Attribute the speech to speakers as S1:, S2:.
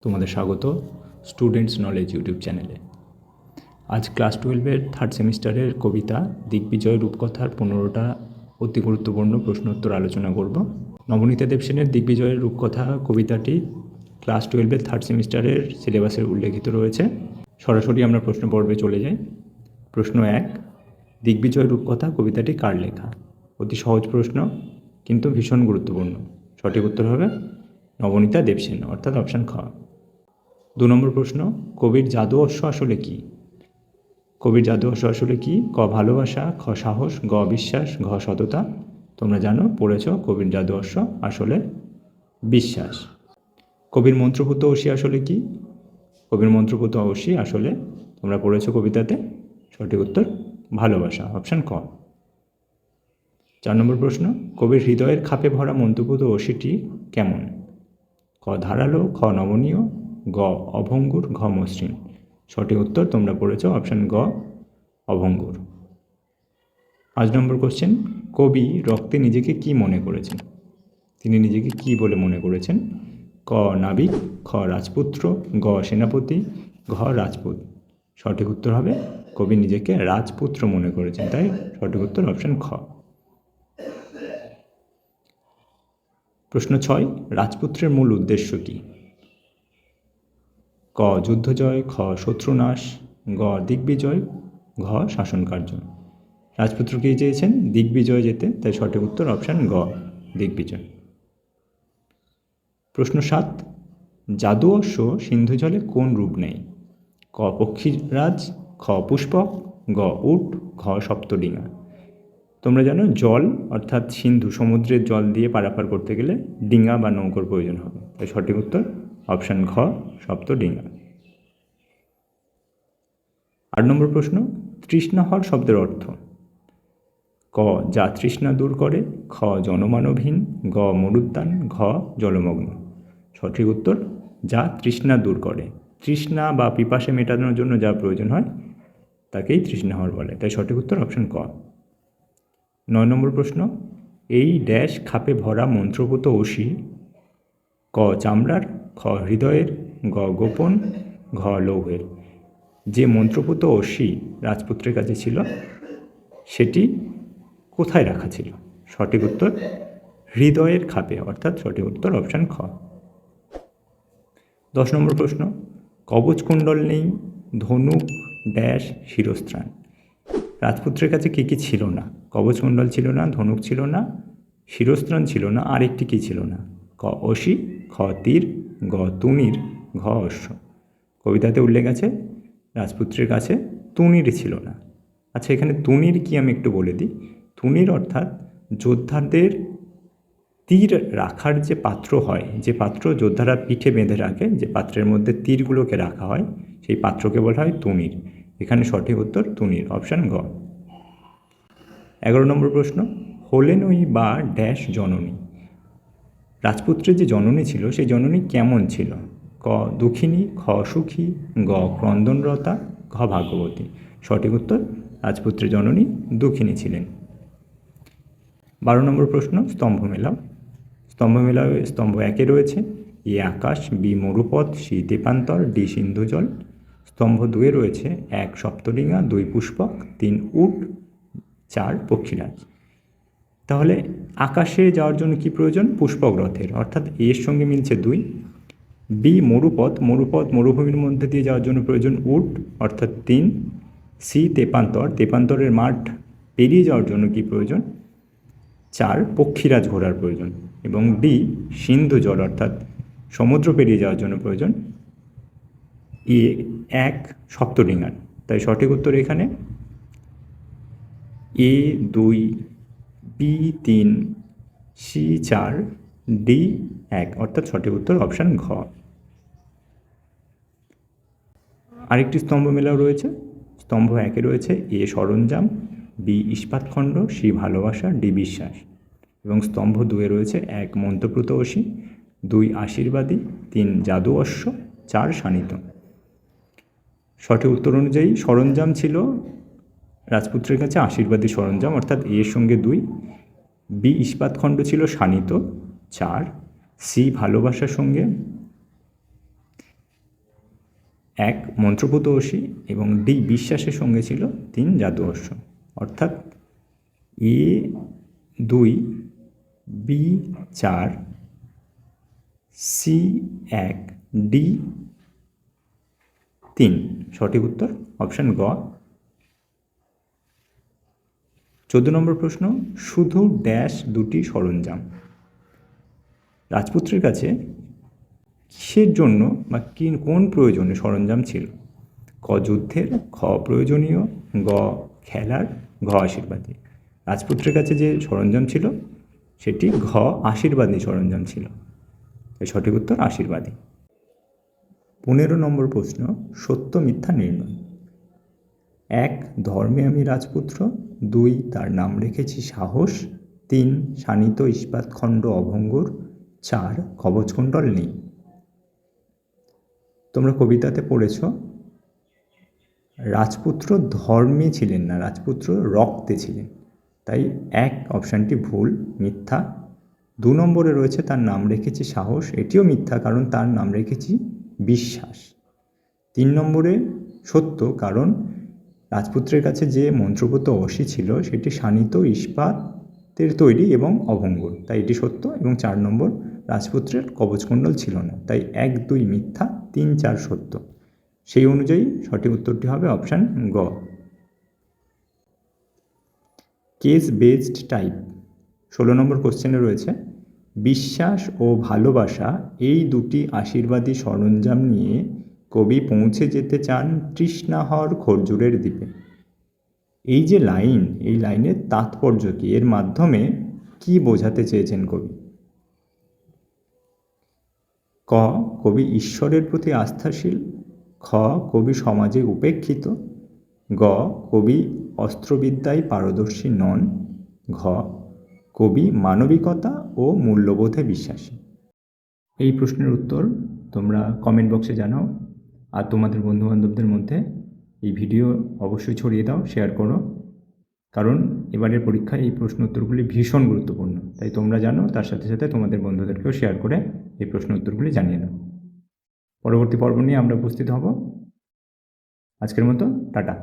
S1: তোমাদের স্বাগত students knowledge YouTube চ্যানেলে। আজ ক্লাস 12-এর থার্ড সেমিস্টারের কবিতা দিগ্বিজয় রূপকথার 15টা অতি গুরুত্বপূর্ণ প্রশ্নোত্তর আলোচনা করব। নবনীতা দেবসেনের দিগ্বিজয়ের রূপকথা কবিতাটি ক্লাস 12-এর থার্ড সেমিস্টারের সিলেবাসে উল্লেখিত রয়েছে। সরাসরি আমরা প্রশ্ন পর্বে চলে যাই। প্রশ্ন 1, দিগ্বিজয় রূপকথা কবিতাটি কার লেখা? অতি সহজ প্রশ্ন কিন্তু ভীষণ গুরুত্বপূর্ণ। সঠিক উত্তর হবে নবনীতা দেবসেন, অর্থাৎ অপশান খ। 2 নম্বর প্রশ্ন, কবির জাদু অশ্ব আসলে কি? কবির জাদু অশ্ব আসলে কি? ক ভালোবাসা, খ সাহস, গ বিশ্বাস, ঘ সততা। তোমরা জানো, পড়েছ, কবির জাদু অশ্ব আসলে বিশ্বাস। কবির মন্ত্রপুত অসি আসলে কি? কবির মন্ত্রপুত অসি আসলে, তোমরা পড়েছ কবিতাতে, সঠিক উত্তর ভালোবাসা, অপশান ক। 4 নম্বর প্রশ্ন, কবির হৃদয়ের খাপে ভরা মন্ত্রপুত অসিটি কেমন? ক ধারালো, খ নমনীয়, গ অভঙ্গুর, ঘ মসৃণ। সঠিক উত্তর তোমরা পড়েছ অপশান গ অভঙ্গুর। 5 নম্বর কোশ্চেন, কবি রক্তে নিজেকে কি মনে করেছেন? তিনি নিজেকে কি বলে মনে করেছেন? ক নাবিক, খ রাজপুত্র, গ সেনাপতি, ঘ রাজপুত। সঠিক উত্তর হবে কবি নিজেকে রাজপুত্র মনে করেছেন, তাই সঠিক উত্তর অপশান খ। প্রশ্ন 6, রাজপুত্রের মূল উদ্দেশ্য কী? ক যুদ্ধজয়, খ শত্রুনাশ, গ দিগ্বিজয়, ঘ শাসনকার্য। রাজপুত্র কী চেয়েছেন? দিগ্বিজয় যেতে, তাই সঠিক উত্তর অপশান গ দিগ্বিজয়। প্রশ্ন 7, জাদু অশ্ব সিন্ধু জলে কোন রূপ নেয়? ক পক্ষীরাজ, খ পুষ্পক, গ উট, ঘ সপ্তডিঙা। তোমরা জানো জল অর্থাৎ সিন্ধু, সমুদ্রের জল দিয়ে পারাপার করতে গেলে ডিঙা বা নৌকোর প্রয়োজন হবে, তাই সঠিক উত্তর অপশান ঘ সপ্তডিঙা। 8 নম্বর প্রশ্ন, তৃষ্ণা হর শব্দের অর্থ? ক যা তৃষ্ণা দূর করে, খ জনমানবহীন, গ মরুদ্যান, ঘ জলমগ্ন। সঠিক উত্তর যা তৃষ্ণা দূর করে। তৃষ্ণা বা পিপাসা মেটানোর জন্য যা প্রয়োজন হয় তাকেই তৃষ্ণাহর বলে, তাই সঠিক উত্তর অপশান ক। 9 নম্বর প্রশ্ন, এই ড্যাশ খাপে ভরা মন্ত্রপুত অসি? ক চামড়ার, খ হৃদয়ের, গ গোপন, ঘ লৌহের। যে মন্ত্রপুত অসি রাজপুত্রের কাছে ছিল সেটি কোথায় রাখা ছিল? সঠিক উত্তর হৃদয়ের খাপে, অর্থাৎ সঠিক উত্তর অপশান খ। 10 নম্বর প্রশ্ন, কবচকুণ্ডল নেই, ধনুক ড্যাশ শিরস্ত্রাণ। রাজপুত্রের কাছে কী কী ছিল না? কবচকুণ্ডল ছিল না, ধনুক ছিল না, শিরস্ত্রাণ ছিল না, আরেকটি কী ছিল না? ক অসি, খ তীর, গ তুনীর, ঘ অশ্ব। কবিতাতে উল্লেখ আছে রাজপুত্রের কাছে তুনীর ছিল না। আচ্ছা, এখানে তুনীর কি আমি একটু বলে দিই। তুনীর অর্থাৎ যোদ্ধাদের তীর রাখার যে পাত্র হয়, যে পাত্র যোদ্ধারা পিঠে বেঁধে রাখে, যে পাত্রের মধ্যে তীরগুলোকে রাখা হয়, সেই পাত্রকে বলা হয় তুনীর। এখানে সঠিক উত্তর তুনীর, অপশান গ। 11 নম্বর প্রশ্ন, হলেন ওই বা ড্যাশ জননী। রাজপুত্রের যে জননী ছিল সেই জননী কেমন ছিল? ক দুঃখিনী, খ সুখী, গ ক্রন্দনরতা, ঘ ভাগ্যবতী। সঠিক উত্তর রাজপুত্রের জননী দুঃখিনী ছিলেন। 12 নম্বর প্রশ্ন, স্তম্ভ মেলাও। স্তম্ভ মেলাও স্তম্ভ 1-এ রয়েছে এ আকাশ, বি মরুপথ, সি তেপান্তর, ডি সিন্ধুজল। স্তম্ভ 2-এ রয়েছে 1 সপ্তডিঙা, 2 পুষ্পক, 3 উট, 4 পক্ষীরাজ। তাহলে আকাশে যাওয়ার জন্য কি প্রয়োজন? পুষ্পক রথের, অর্থাৎ এর সঙ্গে মিলছে 2। বি মরুপথ, মরুভূমির মধ্যে দিয়ে যাওয়ার জন্য প্রয়োজন উট, অর্থাৎ 3। সি তেপান্তর, তেপান্তরের মাঠ পেরিয়ে যাওয়ার জন্য কি প্রয়োজন? 4 পক্ষীরাজ ঘোড়ার প্রয়োজন। এবং ডি সিন্ধু জল, অর্থাৎ সমুদ্র পেরিয়ে যাওয়ার জন্য প্রয়োজন 1 সপ্তডিঙার। তাই সঠিক উত্তর এখানে এ 2, বি 3, সি 4, ডি 1, অর্থাৎ সঠিক উত্তর অপশান ঘ। আরেকটি স্তম্ভ মেলাও রয়েছে। স্তম্ভ 1-এ রয়েছে এ সরঞ্জাম, বি ইস্পাতখণ্ড, সি ভালোবাসা, ডি বিশ্বাস। এবং স্তম্ভ 2-এ রয়েছে 1 মন্ত্রপুত অসি, 2 আশীর্বাদী, 3 জাদু অশ্ব, 4 শানিত। সঠিক উত্তর অনুযায়ী সরঞ্জাম ছিল রাজপুত্রের কাছে আশীর্বাদী সরঞ্জাম, অর্থাৎ এর সঙ্গে 2, বি ইস্পাতখণ্ড ছিল শানিত 4, সি ভালোবাসার সঙ্গে 1 মন্ত্রপুত অসি এবং ডি বিশ্বাসের সঙ্গে ছিল 3 জাদু অশ্ব। অর্থাৎ এ 2, বি 4, সি 1, ডি 3। সঠিক উত্তর অপশান গ। 14 নম্বর প্রশ্ন, শুধু ড্যাশ দুটি সরঞ্জাম। রাজপুত্রের কাছে কিসের জন্য বা কোন প্রয়োজনে সরঞ্জাম ছিল? ক যুদ্ধের, খ প্রয়োজনীয়, গ খেলার, ঘ আশীর্বাদী। রাজপুত্রের কাছে যে সরঞ্জাম ছিল সেটি ঘ আশীর্বাদী সরঞ্জাম ছিল। তাই সঠিক উত্তর আশীর্বাদী। 15 নম্বর প্রশ্ন, সত্য মিথ্যা নির্ণয়। 1 ধর্মে আমি রাজপুত্র, 2 তার নাম রেখেছি সাহস, 3 শানিত ইস্পাত খণ্ড অভঙ্গুর, 4 কবচকুণ্ডল নেই। তোমরা কবিতাতে পড়েছ রাজপুত্র ধর্মে ছিলেন না, রাজপুত্র রক্তে ছিলেন। তাই 1 অপশানটি ভুল, মিথ্যা। 2 নম্বরে রয়েছে তার নাম রেখেছি সাহস, এটিও মিথ্যা, কারণ তার নাম রেখেছি বিশ্বাস। 3 নম্বরে সত্য, কারণ রাজপুত্রের কাছে যে মন্ত্রপুত অসি ছিল সেটি শানিত ইস্পাতের তৈরি এবং অভঙ্গুর, তাই এটি সত্য। এবং 4 নম্বর রাজপুত্রের কবচকুণ্ডল ছিল না, তাই 1, 2 মিথ্যা, 3, 4 সত্য। সেই অনুযায়ী সঠিক উত্তরটি হবে অপশান গ। Case based type. 16 নম্বর কোশ্চেনে রয়েছে বিশ্বাস ও ভালোবাসা এই দুটি আশীর্বাদী সরঞ্জাম নিয়ে কবি পৌঁছে যেতে চান তৃষ্ণাহর খরজুরের দ্বীপে। এই যে লাইন, এই লাইনের তাৎপর্য কী? এর মাধ্যমে কি বোঝাতে চেয়েছেন কবি? ক কবি ঈশ্বরের প্রতি আস্থাশীল, খ কবি সমাজে উপেক্ষিত, গ কবি অস্ত্রবিদ্যায় পারদর্শী নন, ঘ কবি মানবিকতা ও মূল্যবোধে বিশ্বাসী। এই প্রশ্নের উত্তর তোমরা কমেন্ট বক্সে জানাও, আর তোমাদের বন্ধুবান্ধবদের মধ্যে এই ভিডিও অবশ্যই ছড়িয়ে দাও, শেয়ার করো, কারণ এবারের পরীক্ষায় এই প্রশ্ন উত্তরগুলি ভীষণ গুরুত্বপূর্ণ। তাই তোমরা জানো, তার সাথে সাথে তোমাদের বন্ধুদেরকেও শেয়ার করে এই প্রশ্ন উত্তরগুলি জানিয়ে দাও। পরবর্তী পর্ব নিয়ে আমরা উপস্থিত হব। আজকের মতো টাটা।